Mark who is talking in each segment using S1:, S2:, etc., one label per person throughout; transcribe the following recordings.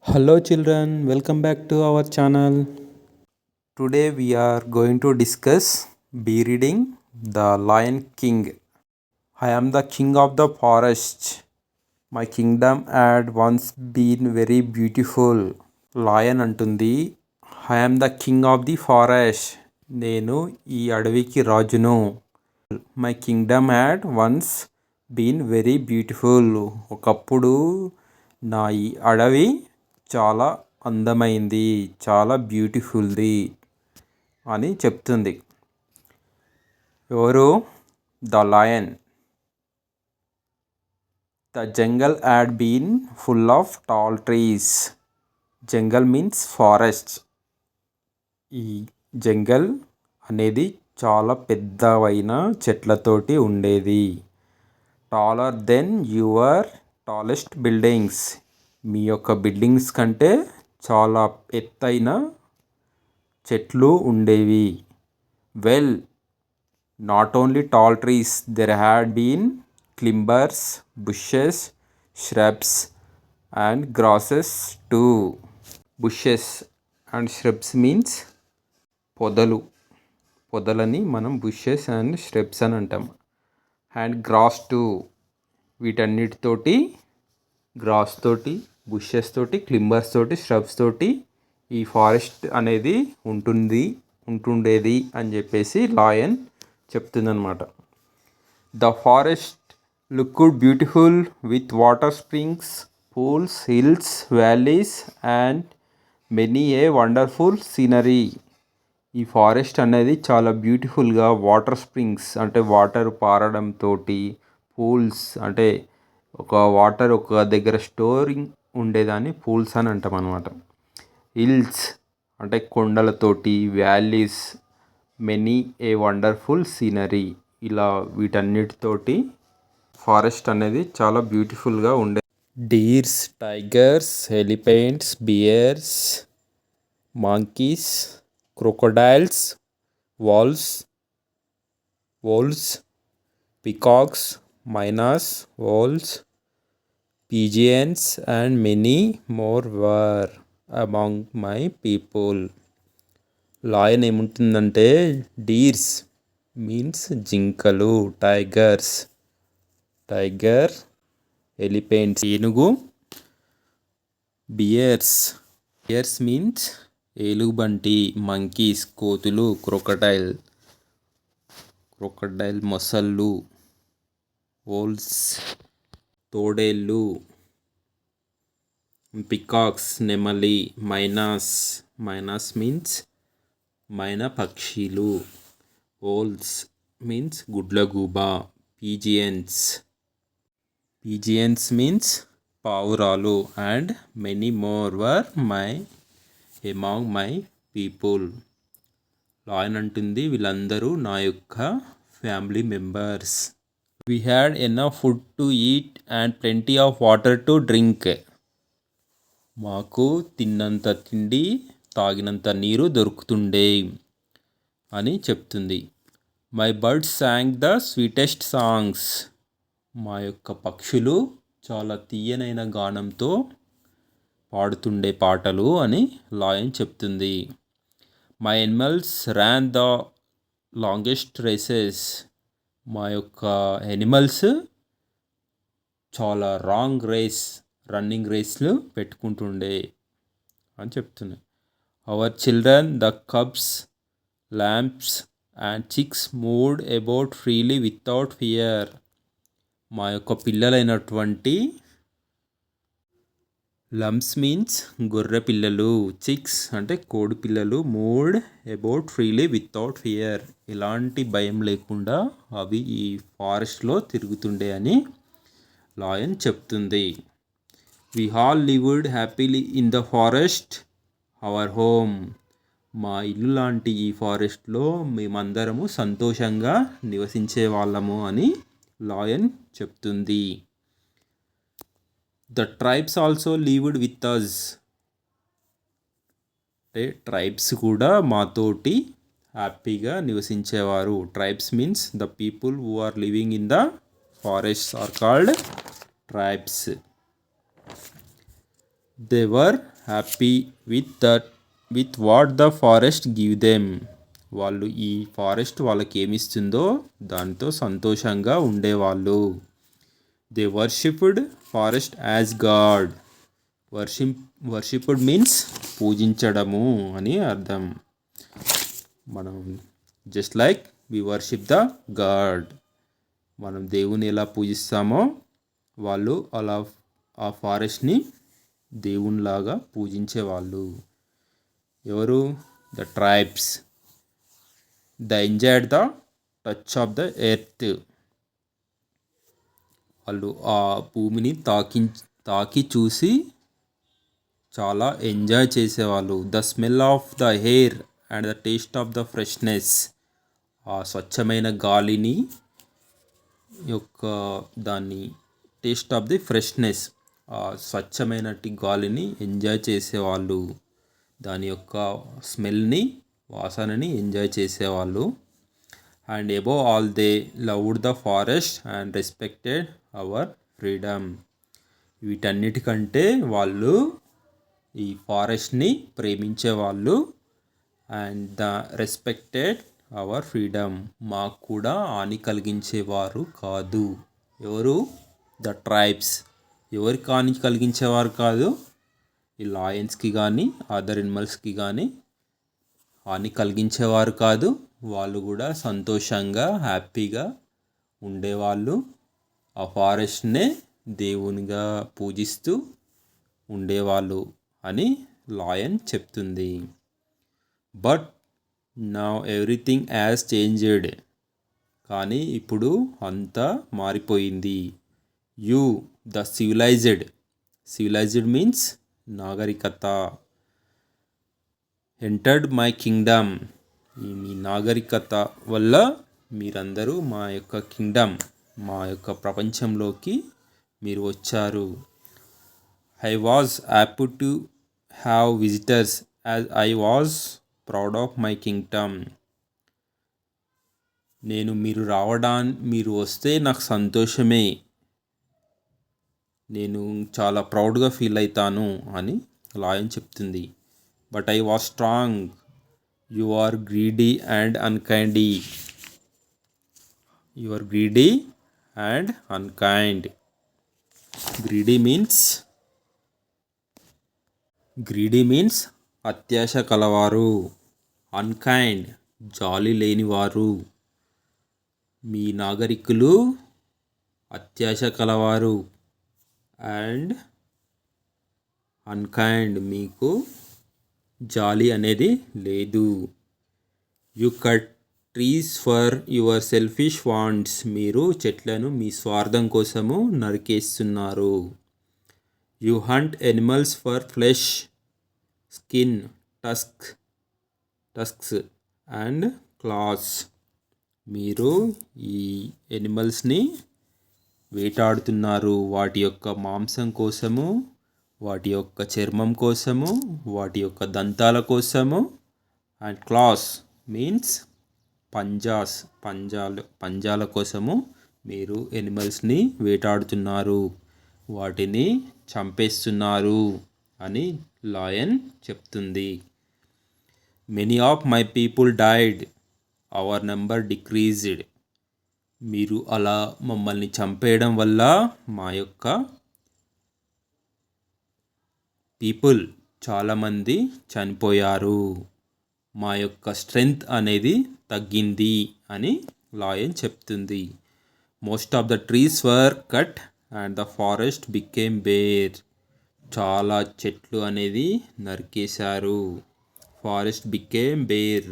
S1: Hello children, welcome back to our channel. Today we are going to discuss be reading The Lion King. I am the king of the forest. My kingdom had once been very beautiful. Lion అంటుంది I am the king of the forest. నేను ఈ అడవికి రాజును. My kingdom had once been very beautiful. ఒకప్పుడు నా ఈ అడవి చాలా అందమైంది, చాలా బ్యూటిఫుల్ది అని చెప్తుంది. ఎవరు? The lion. The jungle had been full of tall trees. Jungle means forest. ఈ జంగల్ అనేది చాలా పెద్దవైన చెట్లతోటి ఉండేది. Taller than your tallest buildings. మీ యొక్క బిల్డింగ్స్ కంటే చాలా ఎత్తైన చెట్లు ఉండేవి. Well, not only tall trees, there had been climbers, bushes, shrubs and grasses too. Bushes and shrubs means పొదలని మనం బుషెస్ అండ్ shrubs అని అంటాం. అండ్ గ్రాస్ టూ, వీటన్నిటితోటి గ్రాస్ తోటి, బుషెస్ తోటి, క్లింబర్స్ తోటి, shrubs తోటి ఈ ఫారెస్ట్ అనేది ఉంటుండేది అని చెప్పేసి లాయన్ చెప్తుందన్నమాట. The forest looked beautiful with water springs, pools, hills, valleys and many a wonderful scenery. ఈ ఫారెస్ట్ అనేది చాలా బ్యూటిఫుల్గా వాటర్ స్ప్రింగ్స్ అంటే వాటర్ పారడంతో, పూల్స్ అంటే ఒక దగ్గర స్టోరింగ్ ఉండేదాన్ని పూల్స్ అని అంటాం అన్నమాట. హిల్స్ అంటే కొండలతోటి, valleys, many a wonderful scenery, ఇలా వీటన్నిటితోటి ఫారెస్ట్ అనేది చాలా బ్యూటిఫుల్గా ఉండే. Deers, tigers, elephants, bears, monkeys, crocodiles, wolves, peacocks, mynas, owls, pigeons and many more were among my people. Lion ఏముంటుందంటే డీర్స్ మీన్స్ జింకలు, టైగర్, ఎలిఫెంట్స్ ఏనుగు, బియర్స్ మీన్స్ ఏలుగుబంటి, మంకీస్ కోతులు, క్రొకడైల్ మొసళ్ళు, ఓల్స్ తోడేళ్ళు, పికాక్స్ నెమలి, మైనాస్ మీన్స్ మైన పక్షులు, ఓల్స్ మీన్స్ గుడ్లగూబ, పీజియన్స్ మీన్స్ పావురాలు and many more were among my people. Lion అంటుంది వీళ్ళందరూ నా యొక్క family members. We had enough food to eat and plenty of water to drink. మాకు తిన్నంత తిండి, తాగినంత నీరు దొరుకుతుండే అని చెప్తుంది. My birds song the sweetest songs. మా యొక్క పక్షులు చాలా తీయనైన గానంతో పాడుతుండే పాటలు అని లాయన్ చెప్తుంది. My animals ran the longest races. మా యొక్క ఎనిమల్స్ చాలా రన్నింగ్ రేస్లు పెట్టుకుంటుండే అని చెప్తున్నాయి. Our children the cubs, lambs and chicks moved about freely without fear. మా యొక్క పిల్లలైనటువంటి లమ్స్ మీన్స్ గొర్రె పిల్లలు, చిక్స్ అంటే కోడి పిల్లలు, moved about freely without fear ఎలాంటి భయం లేకుండా అవి ఈ ఫారెస్ట్లో తిరుగుతుండే అని లాయన్ చెప్తుంది. We all lived happily in the forest our home. మా ఇల్లు లాంటి ఈ ఫారెస్ట్లో మేమందరము సంతోషంగా నివసించే వాళ్ళము అని లాయన్ చెప్తుంది. The tribes also lived with us. అంటే ట్రైబ్స్ కూడా మాతోటి హ్యాపీగా నివసించేవారు. Tribes means the people who are living in the forest are called tribes. They were happy with what the forest give them. వాళ్ళు ఈ ఫారెస్ట్ వాళ్ళకి ఏమిస్తుందో దాంతో సంతోషంగా ఉండేవాళ్ళు. They worshipped forest as god. Worshipped means పూజించడము అని అర్థం. మనం just like we worship the god. మనం దేవుని ఎలా పూజిస్తామో వాళ్ళు అలా ఆ ఫారెస్ట్ని దేవునిలాగా పూజించేవాళ్ళు. ఎవరు? The tribes. The enjoyed the touch of the earth. వాళ్ళు ఆ భూమిని తాకి చూసి చాలా ఎంజాయ్ చేసేవాళ్ళు. The smell of the air and the taste of the freshness. ఆ స్వచ్ఛమైన గాలిని దాన్ని టేస్ట్ ఆఫ్ ది ఫ్రెష్నెస్, ఆ స్వచ్ఛమైన గాలిని ఎంజాయ్ చేసేవాళ్ళు. దాని యొక్క స్మెల్ని, వాసనని ఎంజాయ్ చేసేవాళ్ళు. And above all they loved the forest and respected our freedom. వీటన్నిటికంటే వాళ్ళు ఈ ఫారెస్ట్ని ప్రేమించేవాళ్ళు. And the respected our freedom, మాకు కూడా హాని కలిగించేవారు కాదు. ఎవరు? The tribes. ఎవరికి హాని కలిగించేవారు కాదు? ఈ లయన్స్కి కానీ అదర్ ఎనిమల్స్కి కానీ హాని కలిగించేవారు కాదు. వాళ్ళు కూడా సంతోషంగా హ్యాపీగా ఉండేవాళ్ళు. ఆ ఫారెస్ట్నే దేవునిగా పూజిస్తూ ఉండేవాళ్ళు అని లాయన్ చెప్తుంది. But now everything has changed. కానీ ఇప్పుడు అంతా మారిపోయింది. యూ ద సివిలైజ్డ్ మీన్స్ నాగరికత. Entered my kingdom. మీ నాగరికత వల్ల మీరందరూ మా యొక్క కింగ్డమ్, మా యొక్క ప్రపంచంలోకి మీరు వచ్చారు. I was happy to have visitors as I was proud of my Kingdom. మీరు వస్తే నాకు సంతోషమే, నేను చాలా ప్రౌడ్గా ఫీల్ అవుతాను అని లాయన్ చెప్తుంది. But I was strong, you are greedy and unkind. Greedy means అత్యాశ కలవారు. అన్కైండ్ జాలి లేనివారు. మీ నాగరికులు అత్యాశ కలవారు. అండ్ అన్కైండ్ మీకు జాలి అనేది లేదు. You cut trees for your selfish wants. మీరు చెట్లను మీ స్వార్థం కోసము నరికేస్తున్నారు. You hunt animals for flesh, skin, tusks and claws. మీరు ఈ ఎనిమల్స్ని వేటాడుతున్నారు వాటి యొక్క మాంసం కోసము, వాటి యొక్క చర్మం కోసము, వాటి యొక్క దంతాల కోసము. అండ్ క్లాస్ మీన్స్ పంజాల కోసము మీరు ఎనిమల్స్ని వేటాడుతున్నారు, వాటిని చంపేస్తున్నారు అని లాయన్ చెప్తుంది. Many of my people died, hour number decreased. మీరు అలా మమ్మల్ని చంపేయడం వల్ల మా యొక్క పీపుల్ చాలామంది చనిపోయారు, మా యొక్క స్ట్రెంగ్త్ అనేది తగ్గింది అని లాయన్ చెప్తుంది. Most of the trees were cut and the forest became bare. చాలా చెట్లు అనేది నరికేశారు. Forest became bare.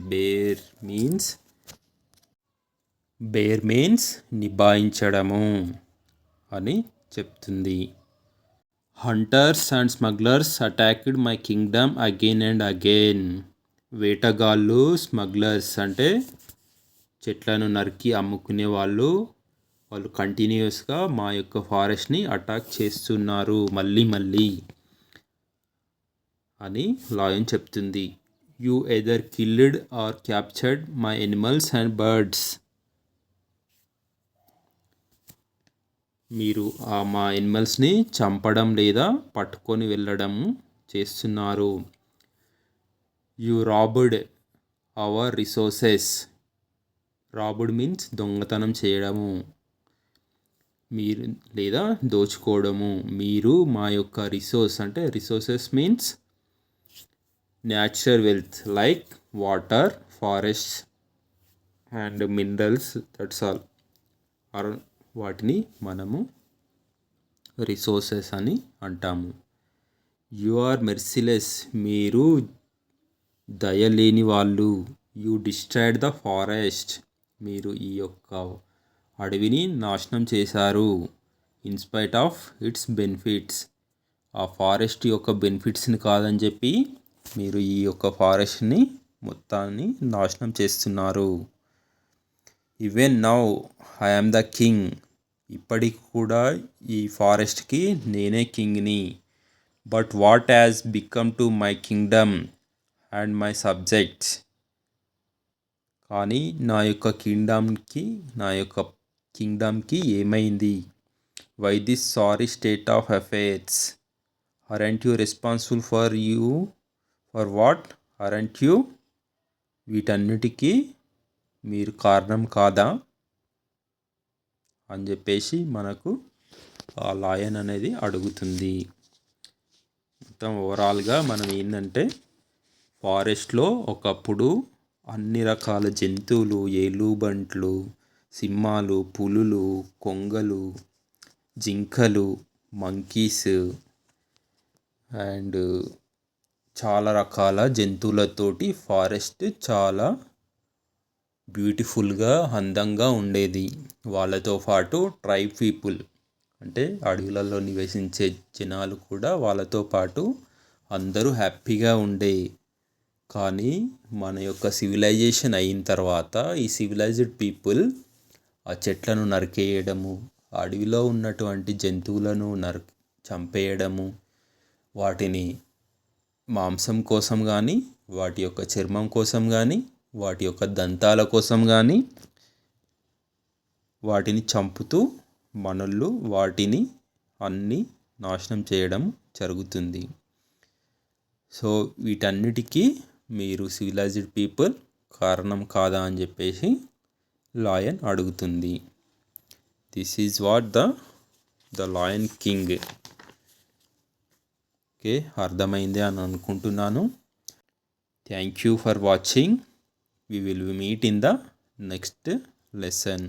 S1: Bare means నిబాయించడము అని చెప్తుంది. Hunters and smugglers attacked my kingdom again and again. వేటగాళ్ళు, స్మగ్లర్స్ అంటే చెట్లను నరికి అమ్ముకునే వాళ్ళు కంటిన్యూస్గా మా యొక్క ఫారెస్ట్ని అటాక్ చేస్తున్నారు మళ్ళీ అని లాయన్ చెప్తుంది. You either killed or captured my animals and birds. మీరు మా ఎనిమల్స్ని చంపడం లేదా పట్టుకొని వెళ్ళడం చేస్తున్నారు. You robbed our resources. Robbed means దొంగతనం చేయడము మీరు లేదా దోచుకోవడము. మీరు మా యొక్క రిసోర్స్ అంటే resources means natural wealth like water, forest and minerals, that's all. వాటిని మనము రిసోర్సెస్ అని అంటాము. You are merciless. మీరు దయలేని వాళ్ళు. You destroyed the forest. మీరు ఈ యొక్క అడవిని నాశనం చేశారు. In spite of its benefits. ఆ ఫారెస్ట్ యొక్క బెనిఫిట్స్ని కాదని చెప్పి మీరు ఈ యొక్క ఫారెస్ట్ని మొత్తాన్ని నాశనం చేస్తున్నారు. Even now I am the king. ఇప్పటికి కూడా ఈ ఫారెస్ట్కి నేనే కింగ్ని. But what has become to my kingdom and my subjects. కానీ నా యొక్క కింగ్డమ్కి ఏమైంది? Why this sorry state of affairs? Aren't you responsible for what? Aren't you? వీటన్నిటికీ మీరు కారణం కాదా అని చెప్పేసి మనకు ఆ లయన్ అనేది అడుగుతుంది. మొత్తం ఓవరాల్గా మనం ఏంటంటే ఫారెస్ట్లో ఒకప్పుడు అన్ని రకాల జంతువులు, ఏలుబంట్లు, సింహాలు, పులులు, కొంగలు, జింకలు, మంకీస్ అండ్ చాలా రకాల జంతువులతోటి ఫారెస్ట్ చాలా బ్యూటిఫుల్గా, అందంగా ఉండేది. వాళ్ళతో పాటు ట్రైబ్ పీపుల్ అంటే అడవులలో నివసించే జనాలు కూడా వాళ్ళతో పాటు అందరూ హ్యాపీగా ఉండే. కానీ మన యొక్క సివిలైజేషన్ అయిన తర్వాత ఈ సివిలైజ్డ్ పీపుల్ ఆ చెట్లను నరికేయడము, అడవిలో ఉన్నటువంటి జంతువులను చంపేయడము, వాటిని మాంసం కోసం కానీ, వాటి యొక్క చర్మం కోసం కానీ, వాటి యొక్క దంతాల కోసం కానీ వాటిని చంపుతూ మనల్ని వాటిని అన్నీ నాశనం చేయడం జరుగుతుంది. సో వీటన్నిటికీ మీరు సివిలైజ్డ్ పీపుల్ కారణం కాదా అని చెప్పేసి లయన్ అడుగుతుంది. This is what the lion king. Okay, అర్థమైంది అని అనుకుంటున్నాను. Thank you for watching. We will meet in the next lesson.